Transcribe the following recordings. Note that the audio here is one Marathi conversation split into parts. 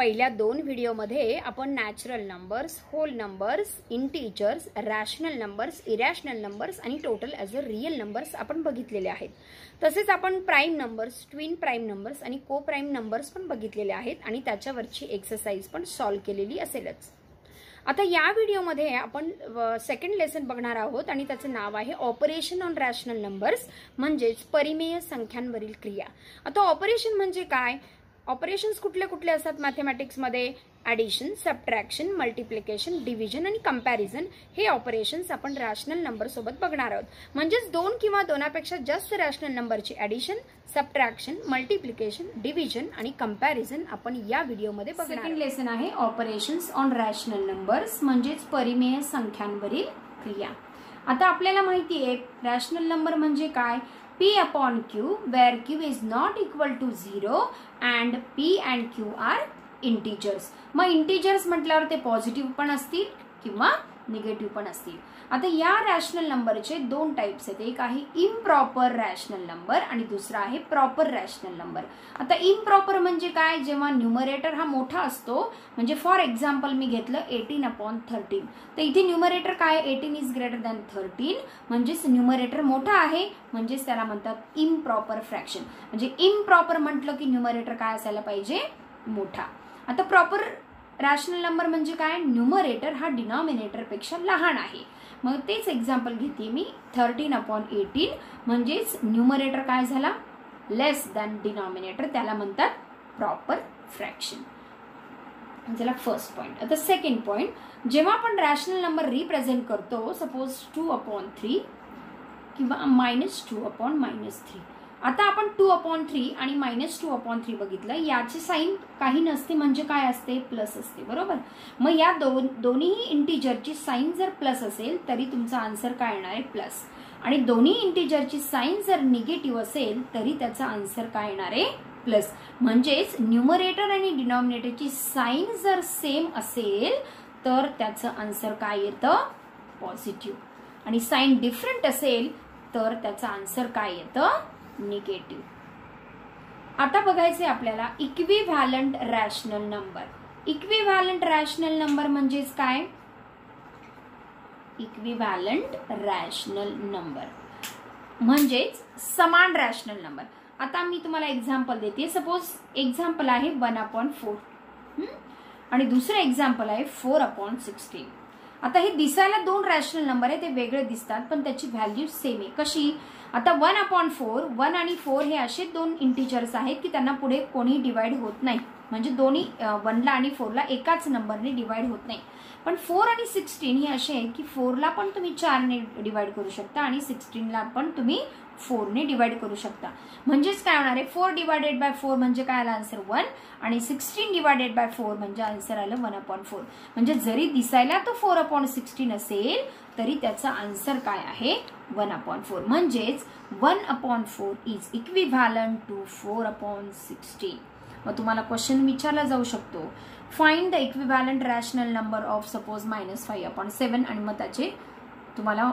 पहिल्या 2 व्हिडिओमध्ये आपण natural numbers, whole numbers, integers, rational numbers, irrational numbers आणि total as a real numbers आपण बघितलेले आहेत. तसेच आपण prime numbers, twin prime numbers आणि को प्राइम नंबर्स पण बघितलेले आहेत आणि त्याच्यावरची एक्सरसाइज पण सॉल्व्ह केलेली असेलच. आता या व्हिडिओमध्ये आपण सेकंड लेसन बघणार आहोत आणि त्याचं नाव आहे ऑपरेशन ऑन रॅशनल नंबर्स, म्हणजेच परिमेय संख्यांवरील क्रिया. आता ऑपरेशन म्हणजे काय? ऑपरेशन्स कुठले कुठले असतात मॅथमॅटिक्स मध्ये? ॲडिशन, सबट्रॅक्शन, मल्टिप्लिकेशन, डिव्हिजन आणि कंपॅरिझन हे ऑपरेशन्स आपण रॅशनल नंबर सोबत बघणार आहोत. म्हणजेच 2 किंवा 2पेक्षा जास्त रॅशनल नंबरची ॲडिशन, सबट्रॅक्शन, मल्टिप्लिकेशन, डिव्हिजन आणि कंपॅरिझन आपण या व्हिडिओमध्ये बघणार आहोत. सेकंड लेसन आहे ऑपरेशन्स ऑन रॅशनल नंबर्स, म्हणजेच परिमेय संख्यांवरील क्रिया. आता आपल्याला माहिती आहे रॅशनल नंबर म्हणजे काय? P upon Q where Q is not equal to 0 and P and Q are integers. मग इंटीजर्स म्हटल्यावर ते पॉझिटिव्ह पण असतील किंवा निगेटिव्ह पण असतील. आता या रॅशनल नंबरचे 2 टाइप्स आहेत. एक आहे इम्प्रॉपर रॅशनल नंबर आणि दुसरा आहे प्रॉपर रॅशनल नंबर. आता इम्प्रॉपर म्हणजे काय? जेव्हा न्यूमरेटर हा मोठा असतो, म्हणजे फॉर एक्झाम्पल मी घेतलं 18/13, तर इथे न्यूमरेटर काय? 18 इज ग्रेटर दॅन 13, म्हणजेच न्यूमरेटर मोठा आहे, म्हणजेच त्याला म्हणतात इम्प्रॉपर फ्रॅक्शन. म्हणजे इम्प्रॉपर म्हटलं की न्यूमरेटर काय असायला पाहिजे? मोठा. आता प्रॉपर रॅशनल नंबर म्हणजे काय? न्यूमरेटर हा डिनॉमिनेटर पेक्षा लहान आहे. मग तेच एक्झाम्पल घेते मी 13/18, म्हणजेच न्यूमरेटर काय झाला? लेस दॅन डिनॉमिनेटर, त्याला म्हणतात प्रॉपर फ्रॅक्शन. चला फर्स्ट पॉइंट. आता सेकंड पॉइंट, जेव्हा आपण रॅशनल नंबर रिप्रेझेंट करतो, सपोज 2/3 किंवा -2/-3. आता आपण 2/3 आणि -2/3 बघितलं, याची साइन काही नसते, म्हणजे काय असते? प्लस असते, बरोबर. मग या दोन्ही इंटीजरची साइन जर प्लस असेल तरी तुमचा आन्सर काय येणार आहे? प्लस. आणि दोन्ही इंटीजरची साइन जर निगेटिव्ह असेल तरी त्याचा आन्सर काय येणार आहे? प्लस. म्हणजेच न्यूमरेटर आणि डिनॉमिनेटरची साइन जर सेम असेल तर त्याचं आन्सर काय येतं? पॉझिटिव्ह. आणि साइन डिफरंट असेल तर त्याचा आन्सर काय येतं? निगेटिव्ह. आता बघायचे आपल्याला equivalent rational number. Equivalent rational number म्हणजेच काय? इक्विव्हॅलंट रॅशनल नंबर म्हणजेच समान रॅशनल नंबर. आता मी तुम्हाला एक्झाम्पल देते. सपोज एक्झाम्पल आहे 1/4 आणि दुसरं एक्झाम्पल आहे 4/16. आता हे दिसायला 2 रॅशनल नंबर आहे, ते वेगळे दिसतात पण त्याची व्हॅल्यू सेम आहे. कशी? आता 1/4, 1 आणि 4 हे असे 2 इंटीजर्स आहेत की त्यांना पुढे कोणी डिवाइड होत नाही, म्हणजे दोन्ही 1ला आणि 4ला एकाच नंबरने डिवाइड होत नाही. पण 4 आणि 16 हे असे आहेत की 4ला पण तुम्ही 4ने डिवाइड करू शकता आणि 16ला पण तुम्ही 4ने डिवाइड करू शकता. म्हणजेच काय होणार आहे? 4/4 म्हणजे काय आला आन्सर? 1 आणि 16/4 म्हणजे आन्सर आलं 1/4. म्हणजे जरी दिसायला तो 4/16 असेल तरी त्याचा आन्सर काय आहे? 1/4. म्हणजेच 1/4 इज इक्विव्हॅलंट टू 4/16. मग तुम्हाला क्वेश्चन विचारला जाऊ शकतो, find the equivalent rational number of suppose -5/7 आणि मग त्याचे तुम्हाला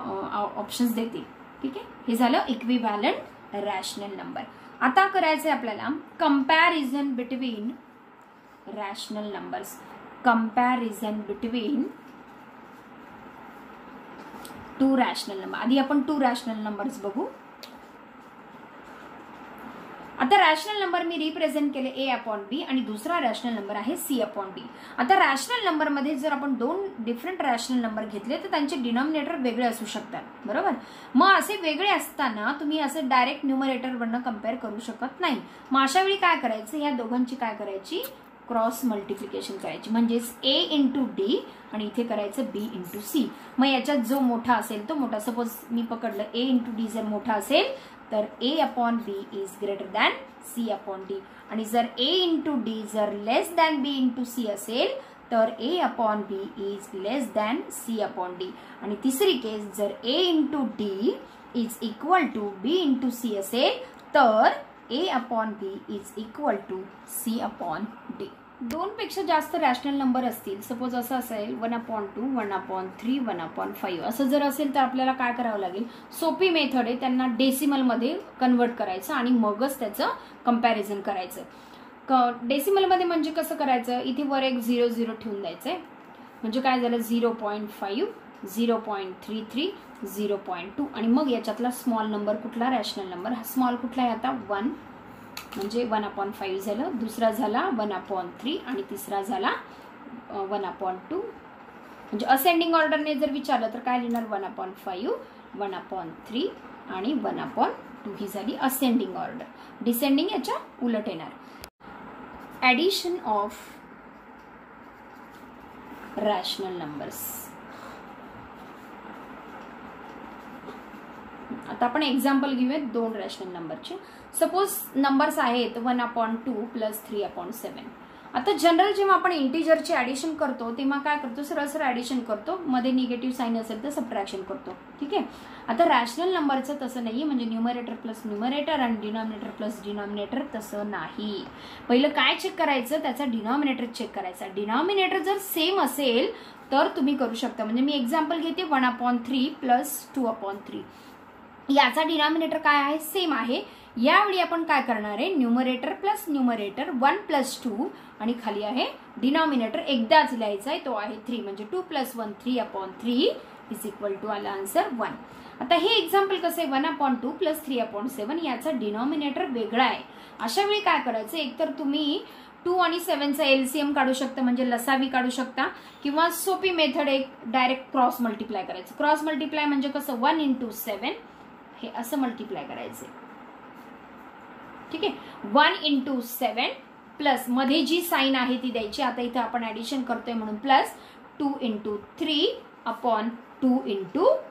ऑप्शन्स देतील. ठीक आहे, हे झालं इक्विव्हॅलंट रॅशनल नंबर. आता करायचंय आपल्याला comparison between rational numbers. Comparison between 2 rational number. आधी आपण 2 रॅशनल नंबर्स बघू. आता रॅशनल नंबर मी रिप्रेझेंट केले A/B आणि दुसरा रॅशनल नंबर आहे C/D. आता रॅशनल नंबर मध्ये जर आपण 2 डिफरंट रॅशनल नंबर घेतले तर त्यांचे डिनॉमिनेटर वेगळे असू शकतात, बरोबर. मग असे वेगळे असताना तुम्ही असं डायरेक्ट न्यूमरेटर वरनं कम्पेअर करू शकत नाही. मग अशा वेळी काय करायचं? या दोघांची काय करायची? क्रॉस मल्टिप्लिकेशन करायची. म्हणजेच A/D आणि इथे करायचं B/C. मग याच्यात जो मोठा असेल तो मोठा. सपोज मी पकडलं A/D जर मोठा असेल तर A/B is greater than C/D. आणि जर A/D जर लेस दॅन B/C असेल तर A/B is less than C/D. आणि तिसरी केस जर A/D is equal to B/C असेल तर A/B is equal to C/D. 2 पेक्षा जास्त रॅशनल नंबर असतील, सपोज असं असेल 1/2, 1/3, 1/5 असं जर असेल तर आपल्याला काय करावं लागेल? सोपी मेथड आहे, त्यांना डेसिमल मध्ये कन्वर्ट करायचं आणि मगच त्याचं कंपॅरिझन करायचं. डेसिमलमध्ये म्हणजे कसं करायचं, इथे वर एक 0 0 ठेवून द्यायचं आहे. म्हणजे काय झालं 0.5, 0.33, 0.2 आणि मग याच्यातला स्मॉल नंबर कुठला, रॅशनल नंबर. हा स्मॉल कुठला आहे आता 1, म्हणजे 1/5 झालं. दुसरा झाला 1/3 आणि तिसरा झाला 1/2. म्हणजे असेंडिंग ऑर्डरने जर विचारलं तर काय लिहिणार 1/5, 1/3 आणि 1/2 ही झाली असेंडिंग ऑर्डर. डिसेंडिंग याच्या उलट येणार. Addition of rational numbers. आता आपण एक्झाम्पल घेऊयात 2 रॅशनल नंबरचे. सपोज नंबर्स आहेत 1/2 प्लस 3/7. आता जनरल जेव्हा आपण इंटिजरचे ॲडिशन करतो तेव्हा काय करतो, सरळ सरळ ॲडिशन करतो, मध्ये निगेटिव्ह साईन असेल तर सबट्रॅक्शन करतो. ठीक आहे. आता रॅशनल नंबरचं तसं नाही, म्हणजे न्यूमरेटर प्लस न्यूमरेटर आणि डिनॉमिनेटर प्लस डिनॉमिनेटर तसं नाही. पहिलं काय चेक करायचं, त्याचा डिनॉमिनेटर चेक करायचा. डिनॉमिनेटर जर सेम असेल तर तुम्ही करू शकता. म्हणजे मी एक्झाम्पल घेते 1/3 प्लस 2/3. याचा डिनॉमिनेटर काय आहे, सेम आहे. यावेळी आपण काय करणार आहे, न्यूमरेटर प्लस न्यूमरेटर 1 + 2 आणि खाली आहे डिनॉमिनेटर एकदाच लिहायचा आहे, तो आहे 3. म्हणजे 2 + 1 3/3 = आला आन्सर 1. आता हे एक्झाम्पल कसं आहे 1/2 प्लस 3/7. याचा डिनॉमिनेटर वेगळा आहे. अशा वेळी काय करायचं, एकतर तुम्ही 2 आणि 7चा LCM काढू शकता, म्हणजे लसावी काढू शकता, किंवा सोपी मेथड एक डायरेक्ट क्रॉस मल्टिप्लाय करायचं. क्रॉस मल्टिप्लाय म्हणजे कसं 1 × 7 हे असं मल्टिप्लाय करायचे. ठीक आहे. 1 × 7 प्लस मध्ये जी साईन आहे ती द्यायची. आता इथे आपण ऍडिशन करतोय म्हणून प्लस 2 × 3/2 ×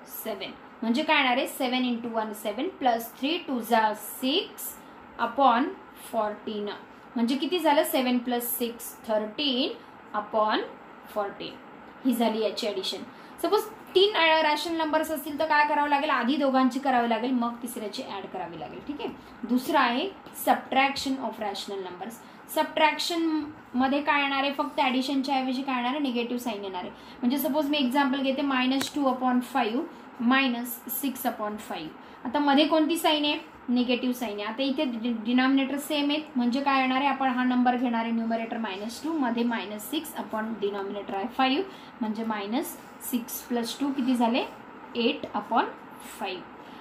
7 म्हणजे काय येणार आहे 7 × 1 7 प्लस 3 2 6/14 म्हणजे किती झालं 7 + 6 13/14 ही झाली याची ऍडिशन. सपोज 3 रॅशनल नंबर्स असतील तर काय करावं लागेल, आधी दोघांची करावी लागेल, मग तिसऱ्याची ऍड करावी लागेल. ठीक आहे. दुसरा आहे subtraction of rational numbers. Subtraction मध्ये काय येणार आहे, फक्त ऍडिशनच्या ऐवजी काय येणार आहे, निगेटिव्ह साईन येणार आहे. म्हणजे सपोज मी एक्झाम्पल घेते -2/5 -6/5. आता मध्ये कोणती साईन आहे, निगेटिव्ह साईन आहे. आता इथे डिनॉमिनेटर सेम आहेत, म्हणजे काय येणार आहे, आपण हा नंबर घेणार आहे न्यूमरेटर -2 मध्ये -6 आपण डिनॉमिनेटर आहे 5 म्हणजे -6 + 2 किती झाले 8/5.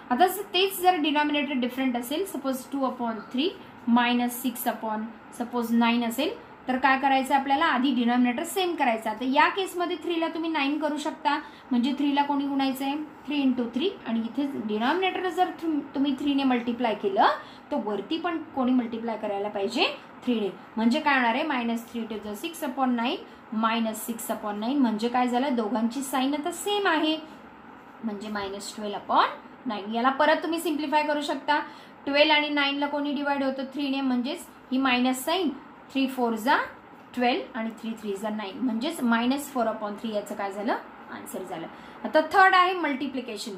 आता तेच जर डिनॉमिनेटर डिफरंट असेल, सपोज 2/3 -6 9 असेल तर काय करायचं आपल्याला, आधी डिनॉमिनेटर सेम करायचा. तर या केसमध्ये 3 ला तुम्ही 9 करू शकता, म्हणजे 3 ला कोणी गुणायचं आहे 3 × 3 आणि इथे डिनॉमिनेटर जर तुम्ही 3 ने मल्टिप्लाय केलं तर वरती पण कोणी मल्टिप्लाय करायला पाहिजे 3 ने. म्हणजे काय होणार आहे -3 × 6/9 -6/9 म्हणजे काय झालं, दोघांची साईन आता सेम आहे म्हणजे -12/9. याला परत तुम्ही सिम्प्लिफाय करू शकता. 12 आणि 9 ला कोणी डिवाइड होतं 3 ने, म्हणजेच ही मायनस साईन 3 4 12 आणि 3 3 9 म्हणजेच -4/3 याचं काय झालं आन्सर झालं. आता थर्ड आहे मल्टिप्लिकेशन.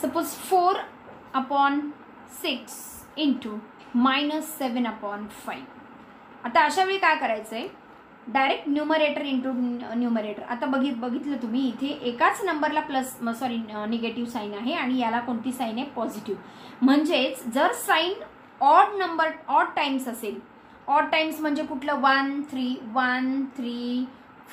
सपोज 4/6 × -7/5. आता अशा वेळी काय करायचंय, डायरेक्ट न्यूमरेटर इंटू न्यूमरेटर. आता बघितलं तुम्ही इथे एकाच नंबरला प्लस निगेटिव्ह साईन आहे आणि याला कोणती साईन आहे पॉझिटिव्ह. म्हणजेच जर sign odd number odd times असेल, ऑड टाइम्स म्हणजे कुठलं 1 3 1 3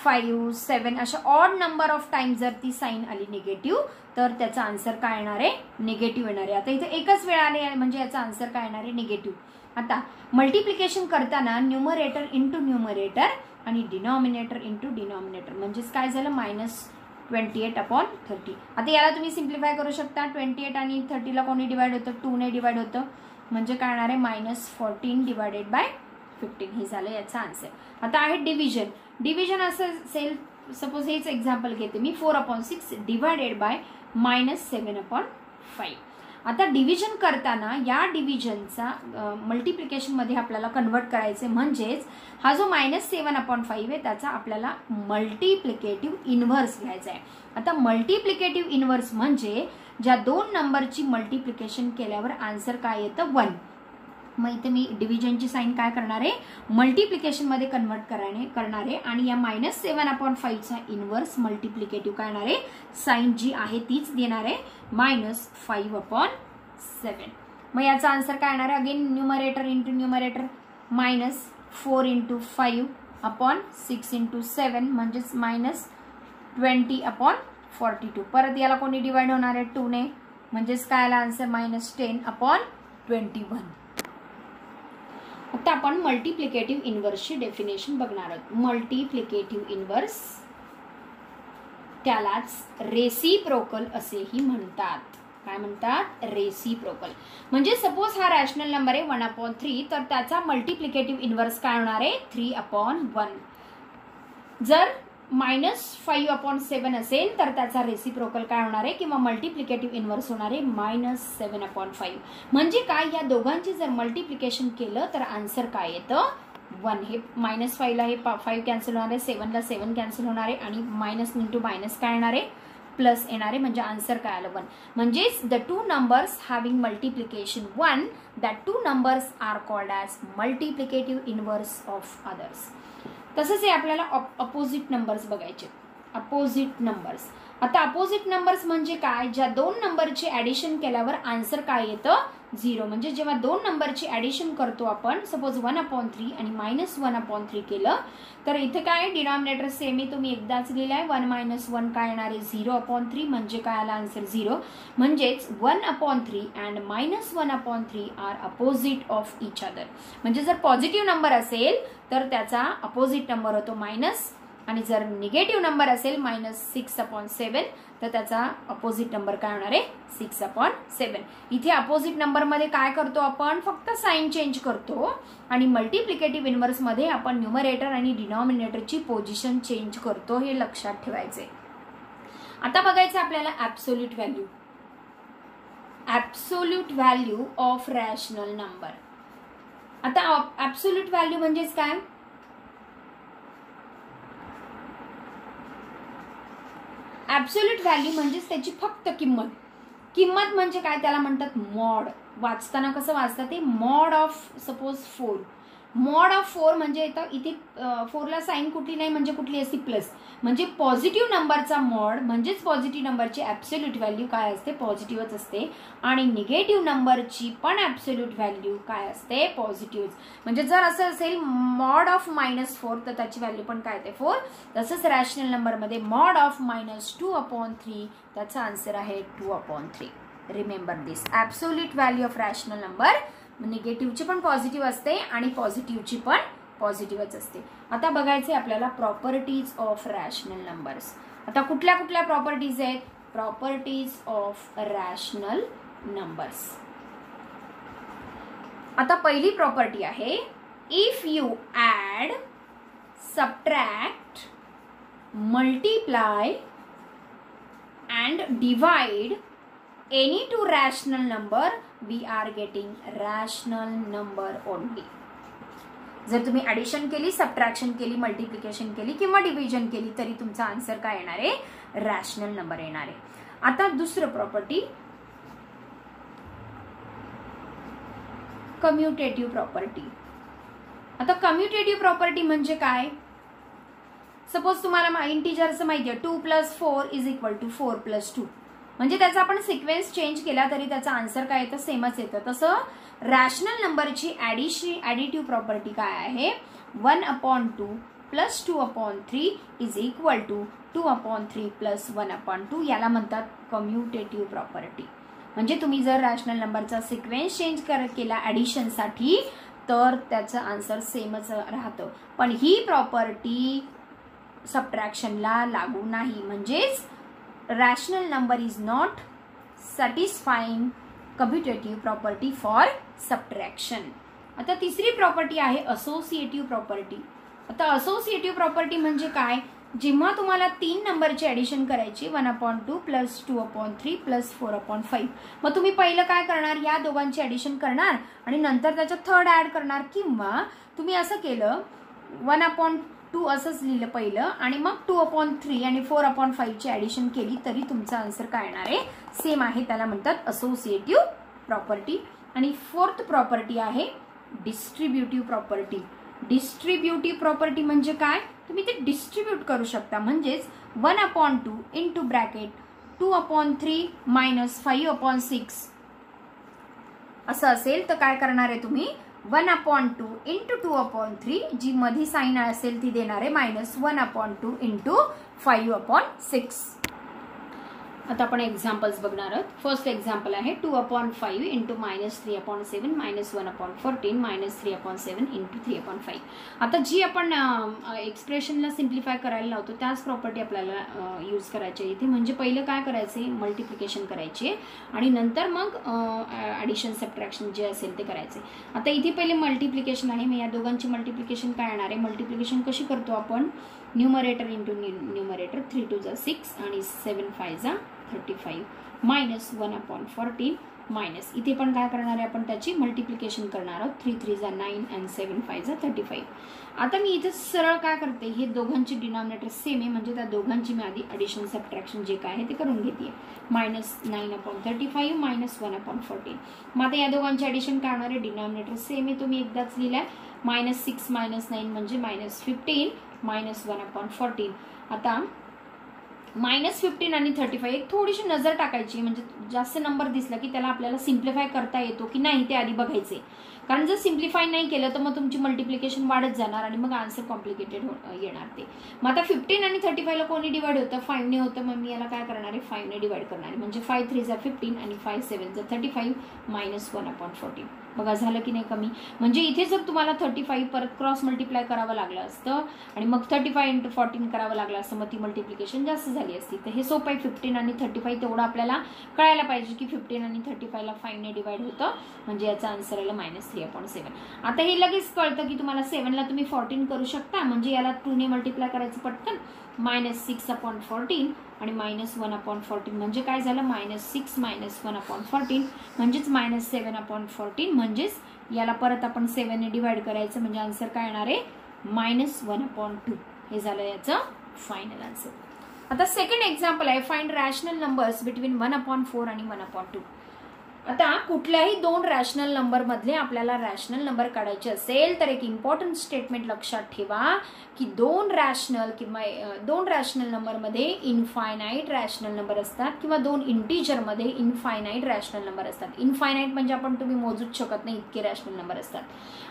5 7 अशा ऑड नंबर ऑफ टाइम्स जर ती साईन आली निगेटिव्ह तर त्याचा आन्सर काय येणार आहे निगेटिव्ह येणार आहे. आता इथे एकच वेळ आले म्हणजे याचा आन्सर काय येणार आहे निगेटिव्ह. आता मल्टिप्लिकेशन करताना न्यूमरेटर इंटू न्यूमरेटर आणि डिनॉमिनेटर इंटू डिनॉमिनेटर म्हणजेच काय झालं -28/30. आता याला तुम्ही सिम्प्लिफाय करू शकता. 28 आणि 30 ला कोणी डिवाइड होतं 2 ने डिवाइड होतं म्हणजे काय येणार आहे -14/15 हे झालं याचा आन्सर. आता आहे डिव्हिजन. डिव्हिजन असं असेल, सपोज हेच एक्झाम्पल घेते मी 4/6 डिवायडेड बाय -7/5. आता डिव्हिजन करताना या डिव्हिजनचा मल्टिप्लिकेशन मध्ये आपल्याला कन्वर्ट करायचे, म्हणजेच हा जो -7/5 आहे त्याचा आपल्याला मल्टिप्लिकेटिव्ह इन्व्हर्स घ्यायचा आहे. आता मल्टिप्लिकेटिव्ह इन्व्हर्स म्हणजे ज्या दोन नंबरची मल्टिप्लिकेशन केल्यावर आन्सर काय येतं 1. मग इथे मी डिव्हिजनची साईन काय करणार आहे मल्टिप्लिकेशन मध्ये कन्वर्ट करणार आहे आणि या -7/5 चा इन्व्हर्स मल्टिप्लिकेटिव्ह काय येणार आहे साईन जी आहे तीच देणार आहे -5/7. मग याचा आन्सर काय येणार आहे? Again numerator into numerator minus 4 into 5 upon 6 into 7 म्हणजेच मायनस 20 अपॉन 42. परत याला कोणी डिवाइड होणार आहे? 2 ने, म्हणजेच काय आला आन्सर? Minus 10 upon 21. आता आपण मल्टिप्लिकेटिव्ह इन्व्हर्सची डेफिनेशन बघणार आहोत. मल्टिप्लिकेटिव्ह इन्व्हर्स त्यालाच रेसिप्रोकल असेही म्हणतात. काय म्हणतात? रेसिप्रोकल. म्हणजे सपोज हा रॅशनल नंबर आहे 1/3, तर त्याचा मल्टिप्लिकेटिव्ह इन्व्हर्स काय होणार आहे? 3/1. जर -5/7 असेल तर त्याचा रेसिप्रोकल काय होणार आहे किंवा मल्टिप्लिकेटिव्ह इन्व्हर्स होणार आहे -7/5. म्हणजे काय? या दोघांची जर मल्टिप्लिकेशन केलं तर आन्सर काय येतं? 1. हे -5 ला हे 5 कॅन्सल होणार आहे, 7 ला 7 कॅन्सल होणार आहे आणि मायनस इंटू मायनस काय येणार आहे? प्लस येणार आहे. म्हणजे आन्सर काय आलं? 1. म्हणजेच the two numbers having multiplication 1, that two numbers are called as multiplicative inverse of others. तसंच हे आपल्याला अपोजिट नंबर्स बघायचे. Opposite numbers. आता अपोजिट नंबर्स म्हणजे काय? ज्या दोन नंबरचे ऍडिशन केल्यावर आन्सर काय येतं? 0. म्हणजे जेव्हा दोन नंबरची ऍडिशन करतो आपण, सपोज 1/3 आणि -1/3 केलं तर इथे काय? डिनॉमिनेटर सेम आहे, तुम्ही एकदाच लिहिलाय. 1 - 1 काय येणार आहे? 0/3. म्हणजे काय आला आन्सर? 0. म्हणजेच 1/3 and -1/3 are opposite of each other. म्हणजे जर पॉझिटिव्ह नंबर असेल तर त्याचा अपोजिट नंबर होतो मायनस, आणि जर निगेटिव्ह नंबर असेल -6/7 तर त्याचा अपोजिट नंबर काय होणार आहे? 6/7. इथे अपोजिट नंबर मध्ये काय करतो आपण? फक्त साइन चेंज करतो. आणि मल्टिप्लिकेटिव्ह इन्व्हर्स मध्ये आपण न्यूमरेटर आणि डिनॉमिनेटरची पोझिशन चेंज करतो. हे लक्षात ठेवायचे. आता बघायचं आपल्याला absolute value. Absolute value of rational number. आता ऍब्सोल्यूट व्हॅल्यू म्हणजेच काय? ऍब्सोल्यूट व्हॅल्यू म्हणजेच त्याची फक्त किंमत. किंमत म्हणजे काय? त्याला म्हणतात मॉड. वाचताना कसं वाचतात ते? Mod of suppose 4. Mod of 4 म्हणजे इथे 4 ला साइन कुठली नाही, म्हणजे कुठली असते? प्लस. म्हणजे पॉझिटिव्ह नंबरचा मॉड म्हणजेच पॉझिटिव्ह नंबरची ऍब्सोल्यूट व्हॅल्यू काय असते? पॉझिटिव्हच असते. आणि निगेटिव्ह नंबरची पण ऍब्सोल्यूट व्हॅल्यू काय असते? पॉझिटिव्ह. म्हणजे जर असं असेल मॉड ऑफ -4 तर त्याची व्हॅल्यू पण काय येते? 4. तसंच रॅशनल नंबर मध्ये मॉड ऑफ -2/3 त्याचा आन्सर आहे 2/3. Remember this. Absolute value of rational number निगेटिव्हची पण पॉझिटिव्ह असते आणि पॉझिटिव्हची पण पॉझिटिव्हच असते. आता बघायचे आपल्याला प्रॉपर्टीज ऑफ रॅशनल नंबर्स. आता कुठल्या कुठल्या प्रॉपर्टीज आहेत? Properties of rational numbers. आता पहिली प्रॉपर्टी आहे, if you add, subtract, multiply and divide any two rational number, we are getting rational number only. जर तुम्ही ऍडिशन केली, सबट्रॅक्शन केली, मल्टिप्लिकेशन केली किंवा डिव्हिजन केली तरी तुमचा आन्सर काय येणार आहे? रॅशनल नंबर येणार आहे. आता दुसरं प्रॉपर्टी, कम्युटेटिव्ह प्रॉपर्टी. आता कम्युटेटिव्ह प्रॉपर्टी म्हणजे काय? सपोज तुम्हाला इंटिजरचं माहिती आहे 2 + 4 = 4 + 2. म्हणजे त्याचा आपण सिक्वेन्स चेंज केला तरी त्याचा आन्सर काय येतं? सेमच येतं. तसं रॅशनल नंबरची ऍडिटिव्ह प्रॉपर्टी काय आहे? 1/2 + 2/3 = 2/3 + 1/2. याला म्हणतात कम्युटेटिव्ह प्रॉपर्टी. म्हणजे तुम्ही जर रॅशनल नंबरचा सिक्वेन्स चेंज केला ऍडिशनसाठी तर त्याचं आन्सर सेमच राहतं. पण ही प्रॉपर्टी सबट्रॅक्शनला लागू नाही. म्हणजेच rational number is not satisfying commutative property for subtraction. आता तिसरी प्रॉपर्टी आहे असोसिएटिव्ह प्रॉपर्टी. आता असोसिएटिव्ह प्रॉपर्टी म्हणजे काय? जेव्हा तुम्हाला 3 नंबरची ऍडिशन करायची 1/2 + 2/3 + 4/5, मग तुम्ही पहिलं काय करणार? या दोघांची ऍडिशन करणार आणि नंतर त्याच्यात थर्ड ऍड करणार. किंवा तुम्ही असं केलं 1/2 असंच लिहिलं पहिलं आणि मग 2/3 आणि 4/5 ची ऍडिशन केली तरी तुमचा आन्सर काय येणार आहे? सेम आहे. त्याला म्हणतात असोसिएटिव्ह प्रॉपर्टी. आणि फोर्थ प्रॉपर्टी आहे डिस्ट्रीब्युटिव्ह प्रॉपर्टी. डिस्ट्रीब्युटिव्ह प्रॉपर्टी म्हणजे काय? तुम्ही ते डिस्ट्रीब्यूट करू शकता. म्हणजेच 1/2 इंटू ब्रॅकेट 2/3 - 5/6 असं असेल तर काय करणार आहे तुम्ही 1/2 इंटू 2/3 जी मध्ये साईन असेल ती देणार आहे -1/2 इंटू 5/6. आता आपण एक्झाम्पल्स बघणार आहोत. फर्स्ट एक्झाम्पल आहे 2/5 इंटू -3/7 -1/14 -3/7 इंटू 3/5. आता जी आपण एक्सप्रेशनला सिम्प्लिफाय करायला लावतो त्याच प्रॉपर्टी आपल्याला यूज करायची आहे इथे. म्हणजे पहिलं काय करायचं आहे, मल्टिप्लिकेशन करायची आणि नंतर मग ॲडिशन सबट्रॅक्शन जे असेल ते करायचे. आता इथे पहिले मल्टिप्लिकेशन आहे. मग या दोघांची मल्टिप्लिकेशन काय येणार आहे, मल्टिप्लिकेशन कशी करतो आपण, न्यूमरेटर इंटू न्यूमरेटर 3 2 जा 6 आणि 7 5 जा 35 -1/14 मायनस इथे पण काय करणार आहे आपण त्याची मल्टिप्लिकेशन करणार आहोत 3 3 जा 9 आणि 7 5 जा 35. आता मी इथे सरळ काय करते, हे दोघांची डिनॉमिनेटर सेम आहे म्हणजे त्या दोघांची मी आधी ॲडिशन सबट्रॅक्शन जे काय आहे ते करून घेते. -9/35 -1/14. मग आता या दोघांचे ॲडिशन काय होणार आहे, डिनॉमिनेटर सेम आहे तुम्ही एकदाच लिहिलाय. -6 -9 म्हणजे -15 -1/14. आता -15 आणि 35 एक थोडीशी नजर टाकायची, म्हणजे जास्त नंबर दिसला की त्याला आपल्याला सिम्प्लिफाय करता येतो की नाही ते आधी बघायचे. कारण जर सिम्प्लिफाय नाही केलं तर मग तुमची मल्टिप्लिकेशन वाढत जाणार आणि मग आन्सर कॉम्प्लिकेटेड येणार ते. मग आता 15 आणि 35 ला कोणी डिवाइड होतं, 5 ने होतं. मग मी याला काय करणार आहे, 5 ने डिवाइड करणार आहे. म्हणजे 5 3 जा 15 आणि 5 7 जा 35 -1/14. बघा झालं की नाही कमी. म्हणजे इथे जर तुम्हाला 35 परत क्रॉस मल्टिप्लाय करावं लागलं असतं आणि मग 35 इंटू 14 करावं लागलं असतं, मग ती मल्टिप्लिकेशन जास्त झाली असती. तर हे सोपं आहे. 15 आणि 35 तेवढं आपल्याला कळायला पाहिजे की 15 आणि 35 ला 5 ने डिवाइड होतं, म्हणजे याचा आन्सर आला -3/7. आता हे लगेच कळतं की तुम्हाला 7 ला तुम्ही 14 करू शकता, म्हणजे याला 2 ने मल्टिप्लाय करायचं पटकन. -6/14 आणि -1/14 म्हणजे काय झालं, -6 -1/14 म्हणजेच -7/14. म्हणजेच याला परत आपण 7 ने डिवाइड करायचं, म्हणजे आन्सर काय येणार आहे -1/2. हे झालं याचं फायनल आन्सर. आता सेकंड एक्झाम्पल आहे फाइंड रॅशनल नंबर्स बिटवीन 1/4 आणि 1/2. आता कुठल्याही दोन रॅशनल नंबर मधले आपल्याला रॅशनल नंबर काढायचे असेल तर एक इम्पॉर्टंट स्टेटमेंट लक्षात ठेवा की दोन रॅशनल नंबर मध्ये इनफायनाईट रॅशनल नंबर असतात किंवा दोन इंटीजर मध्ये इनफायनाईट रॅशनल नंबर असतात. इनफायनाईट म्हणजे आपण तुम्ही मोजूच शकत नाही इतके रॅशनल नंबर असतात.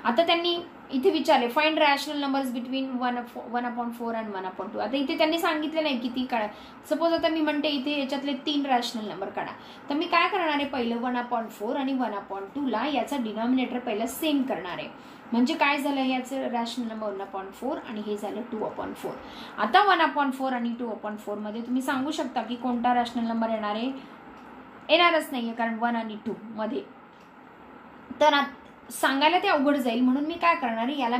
आता त्यांनी इथे विचारले फाइंड रॅशनल नंबर्स बिटवीन 1/4 आणि 1/2. आता इथे त्यांनी सांगितले नाही किती काढा. सपोज आता मी म्हणते इथे याच्यातले 3 रॅशनल नंबर काढा, तर मी काय करणार आहे, पहिलं 1/4 आणि 1/2 ला याचा डिनॉमिनेटर पहिला सेम करणार आहे. म्हणजे काय झालं, याचं रॅशनल नंबर 1/4 आणि हे झालं 2/4. आता 1/4 आणि 2/4 मध्ये तुम्ही सांगू शकता की कोणता रॅशनल नंबर येणार आहे, येणारच नाहीये कारण 1 आणि 2 मध्ये. तर सांगायला ते अवघड जाईल म्हणून मी काय करणार आहे, याला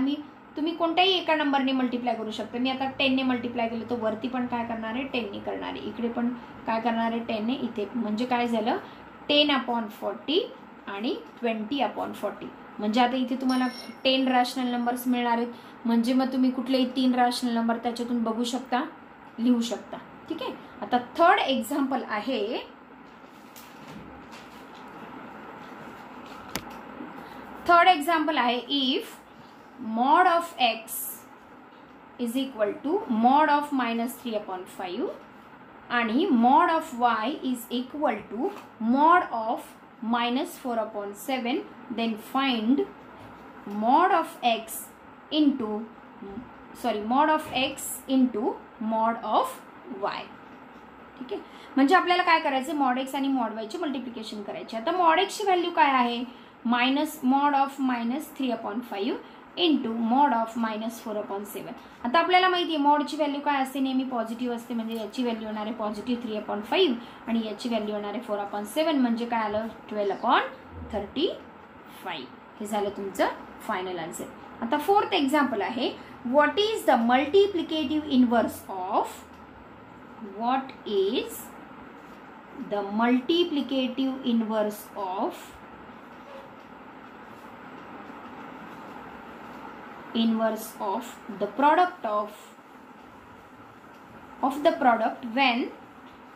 तुम्ही कोणत्याही एका नंबरने मल्टिप्लाय करू शकता. मी आता 10 ने मल्टिप्लाय केलं तर वरती पण काय करणार आहे 10 ने करणार आहे, इकडे पण काय करणार आहे 10 ने, इथे म्हणजे काय झालं 10/40 आणि 20/40. म्हणजे आता इथे तुम्हाला 10 रॅशनल नंबर्स मिळणार आहेत. म्हणजे मग तुम्ही कुठलेही 3 रॅशनल नंबर त्याच्यातून बघू शकता, लिहू शकता. ठीक आहे. आता थर्ड एक्झाम्पल आहे if mod of x is equal to mod of -3/5 आणि mod of y is equal to mod of -4/7, then find mod of x into mod of y. ठीक आहे. म्हणजे आपल्याला काय करायचं, mod x आणि mod y ची मल्टिप्लिकेशन करायची. आता mod x ची व्हॅल्यू काय आहे, mod of -3/5 into mod of -4/7. आता आपल्याला माहिती आहे मॉडची व्हॅल्यू काय असते, नेहमी पॉझिटिव्ह असते. म्हणजे याची व्हॅल्यू येणार आहे पॉझिटिव्ह 3/5 आणि याची व्हॅल्यू येणार आहे 4/7. म्हणजे काय आलं 12/35. हे झालं तुमचं फायनल आन्सर. आता फोर्थ एक्झाम्पल आहे what is the multiplicative inverse of inverse of the product of the product when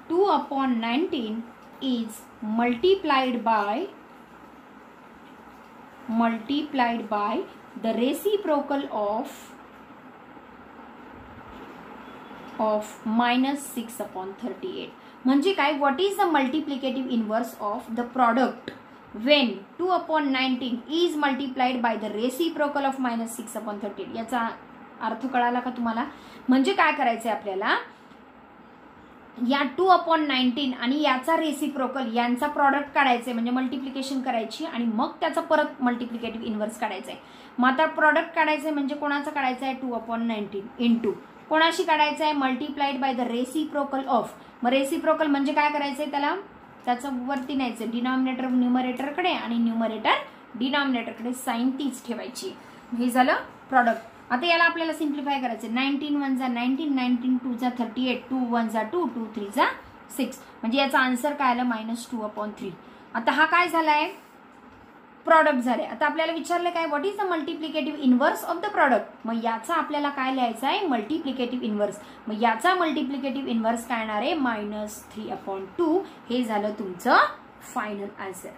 2/19 is multiplied by the reciprocal of -6/38. म्हणजे काय, what is the multiplicative inverse of the product when 2/19 is multiplied by the reciprocal of -6/13. याचा अर्थ कळाला का तुम्हाला? म्हणजे काय करायचंय आपल्याला, या 2/19 आणि याचा रेसिप्रोकल यांचा प्रॉडक्ट काढायचंय, म्हणजे मल्टिप्लिकेशन करायची आणि मग त्याचा परत मल्टिप्लिकेटिव्ह इन्व्हर्स काढायचंय. मग आता प्रॉडक्ट काढायचंय म्हणजे कोणाचं काढायचं आहे? 2/19 इंटू कोणाशी काढायचं आहे? Multiplied by the reciprocal of. मग रेसिप्रोकल म्हणजे काय करायचंय? त्याचं वरती न्यायचं, डिनॉमिनेटर न्यूमरेटरकडे आणि न्यूमरेटर डिनॉमिनेटरकडे, साइन तीच ठेवायची. हे झालं प्रॉडक्ट. आता याला आपल्याला सिम्प्लिफाय करायचं. 19 1 जा 19, 19 2 जा 38, 2 1 जा 2, 2 3 जा 6. म्हणजे याचा आन्सर काय आलं? -2/3. आता हा काय झालाय? प्रॉडक्ट झाले. आता आपल्याला विचारलं काय? What is the multiplicative inverse of the product. मग याचा आपल्याला काय लिहायचं आहे? Multiplicative inverse. मग याचा मल्टिप्लिकेटिव्ह इन्व्हर्स काय येणार आहे? -3/2. हे झालं तुमचं फायनल आन्सर.